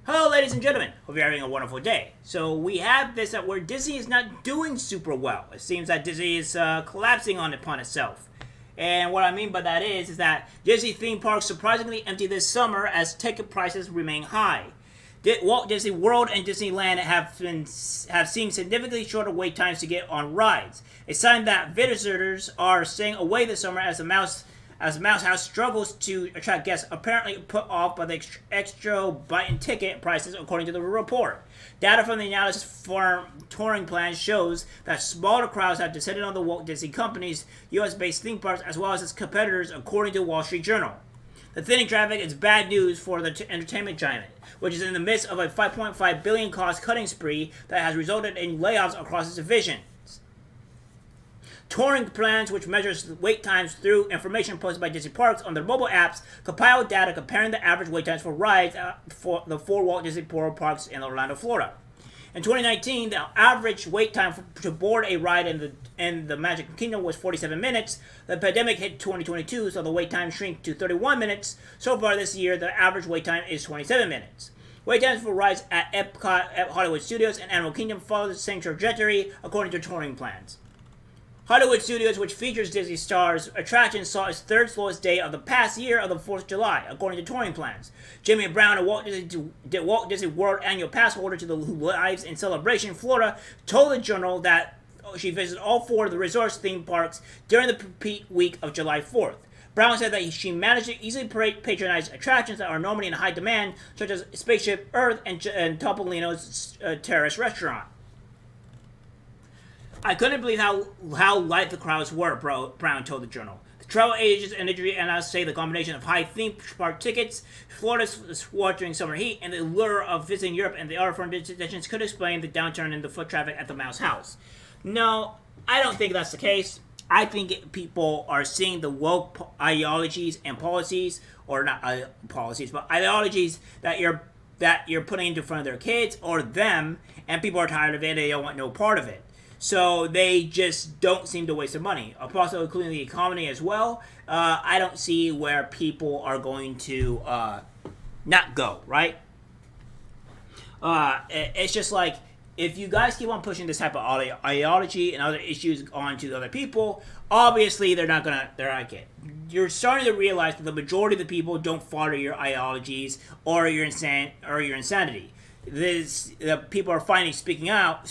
Hello, ladies and gentlemen. Hope you're having a wonderful day. So we have this where Disney is not doing super well. It seems that Disney is collapsing upon itself. And what I mean by that is that Disney theme parks surprisingly empty this summer as ticket prices remain high. Walt Disney World and Disneyland have seen significantly shorter wait times to get on rides. A sign that visitors are staying away this summer as the Mouse House struggles to attract guests, apparently put off by the extra bite ticket prices, according to the report. Data from the analysis firm Touring Plans shows that smaller crowds have descended on the Walt Disney Company's U.S.-based theme parks as well as its competitors, according to Wall Street Journal. The thinning traffic is bad news for the entertainment giant, which is in the midst of a $5.5 billion cost-cutting spree that has resulted in layoffs across its division. Touring Plans, which measures wait times through information posted by Disney Parks on their mobile apps, compiled data comparing the average wait times for rides for the four Walt Disney World parks in Orlando, Florida. In 2019, the average wait time to board a ride in the Magic Kingdom was 47 minutes. The pandemic hit 2022, so the wait time shrank to 31 minutes. So far this year, the average wait time is 27 minutes. Wait times for rides at Epcot, Hollywood Studios, and Animal Kingdom follow the same trajectory, according to Touring Plans. Hollywood Studios, which features Disney stars attractions, saw its third slowest day of the past year of the 4th of July, according to Touring Plans. Jimmy Brown, a Walt Disney World annual pass holder who lives in Celebration, Florida, told the Journal that she visited all four of the resort's theme parks during the peak week of July 4th. Brown said that she managed to easily patronize attractions that are normally in high demand, such as Spaceship Earth and Topolino's Terrace Restaurant. I couldn't believe how light the crowds were, Brown told the Journal. The travel agents and industry analysts say the combination of high theme park tickets, Florida's sweltering summer heat, and the allure of visiting Europe and the other foreign destinations could explain the downturn in the foot traffic at the Mouse House. No, I don't think that's the case. I think people are seeing the woke ideologies and policies, or not policies, but ideologies that you're putting into front of their kids or them, and people are tired of it. They don't want no part of it. So they just don't seem to waste their money. Also, including the economy as well. I don't see where people are going to not go, right? It's just like, if you guys keep on pushing this type of ideology and other issues onto other people, obviously they're not get it. You're starting to realize that the majority of the people don't follow your ideologies or your insanity. People are finally speaking out,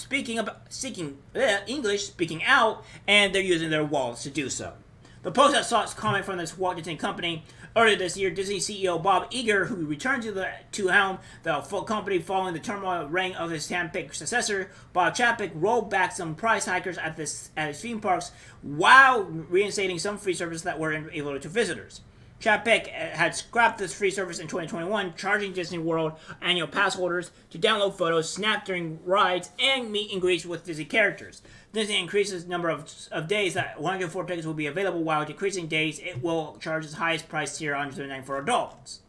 and they're using their wallets to do so. The Post that saw its comment from this Walt Disney Company earlier this year. Disney CEO Bob Iger, who returned to helm the company following the turmoil reign of his hand-picked successor, Bob Chapek, rolled back some price hikers at his theme parks while reinstating some free services that were available to visitors. Chapek had scrapped this free service in 2021, charging Disney World annual pass holders to download photos, snap during rides, and meet and greets with Disney characters. Disney increases the number of days that 104 tickets will be available, while decreasing days it will charge its highest price tier, $139 for adults.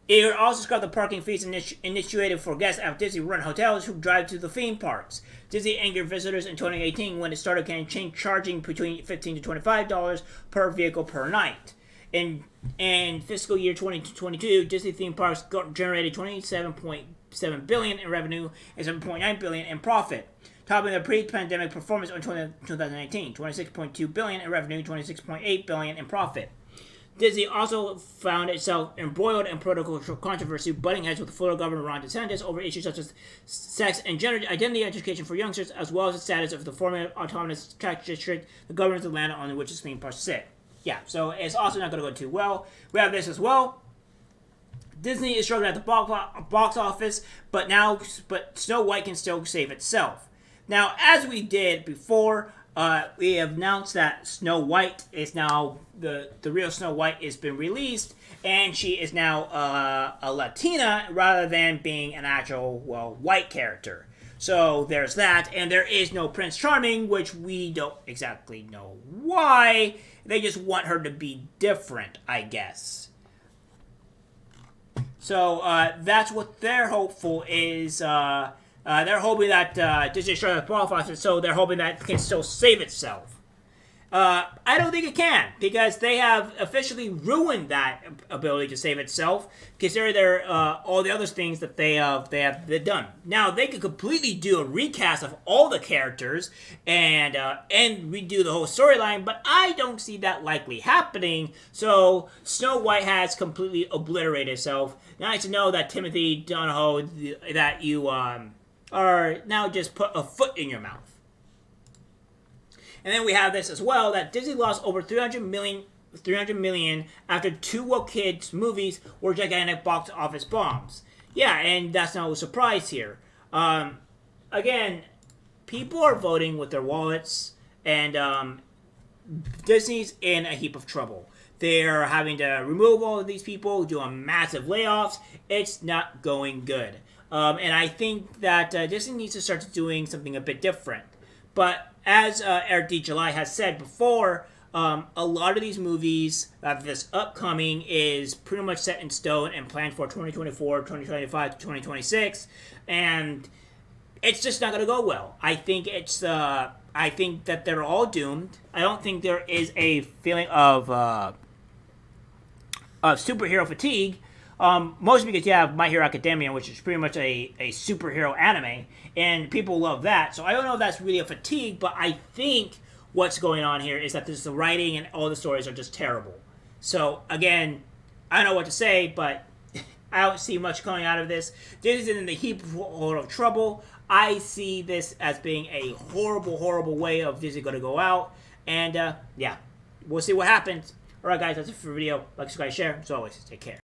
It also scrapped the parking fees initiated for guests at Disney-run hotels who drive to the theme parks. Disney angered visitors in 2018 when it started charging between $15 to $25 per vehicle per night. In fiscal year 2022, Disney theme parks generated $27.7 billion in revenue and $7.9 billion in profit, topping their pre-pandemic performance in 2019, $26.2 billion in revenue, $26.8 billion in profit. Disney also found itself embroiled in political controversy, butting heads with Florida Governor Ron DeSantis over issues such as sex and gender identity education for youngsters, as well as the status of the former autonomous tax district the government of Atlanta on which the theme parks sit. Yeah, so it's also not going to go too well. We have this as well. Disney is struggling at the box office, but Snow White can still save itself. Now, as we did before, we have announced that Snow White is now, the real Snow White has been released, and she is now a Latina rather than being an actual, white character. So there's that, and there is no Prince Charming, which we don't exactly know why. They just want her to be different, I guess. So that's what they're hopeful is. They're hoping that Disney is trying to qualify, so they're hoping that it can still save itself. I don't think it can, because they have officially ruined that ability to save itself. Consider their all the other things that they've done. Now they could completely do a recast of all the characters and redo the whole storyline, but I don't see that likely happening. So Snow White has completely obliterated itself. Nice to know that Timothy Donahoe, that you are now just put a foot in your mouth. And then we have this as well, that Disney lost over $300 million after two woke kids movies were gigantic box office bombs. Yeah, and that's no surprise here. Again, people are voting with their wallets, and Disney's in a heap of trouble. They're having to remove all of these people, doing massive layoffs. It's not going good. And I think that Disney needs to start doing something a bit different. But as Eric D. July has said before, a lot of these movies that this upcoming is pretty much set in stone and planned for 2024, 2025, 2026, and it's just not going to go well. I think I think that they're all doomed. I don't think there is a feeling of superhero fatigue. Mostly because you have My Hero Academia, which is pretty much a superhero anime, and people love that. So I don't know if that's really a fatigue, but I think what's going on here is that the writing and all the stories are just terrible. So again, I don't know what to say, but I don't see much coming out of this. Disney's in the heap of trouble. I see this as being a horrible, horrible way of Disney going to go out. And yeah, we'll see what happens. Alright guys, that's it for the video. Like, subscribe, share. As always, take care.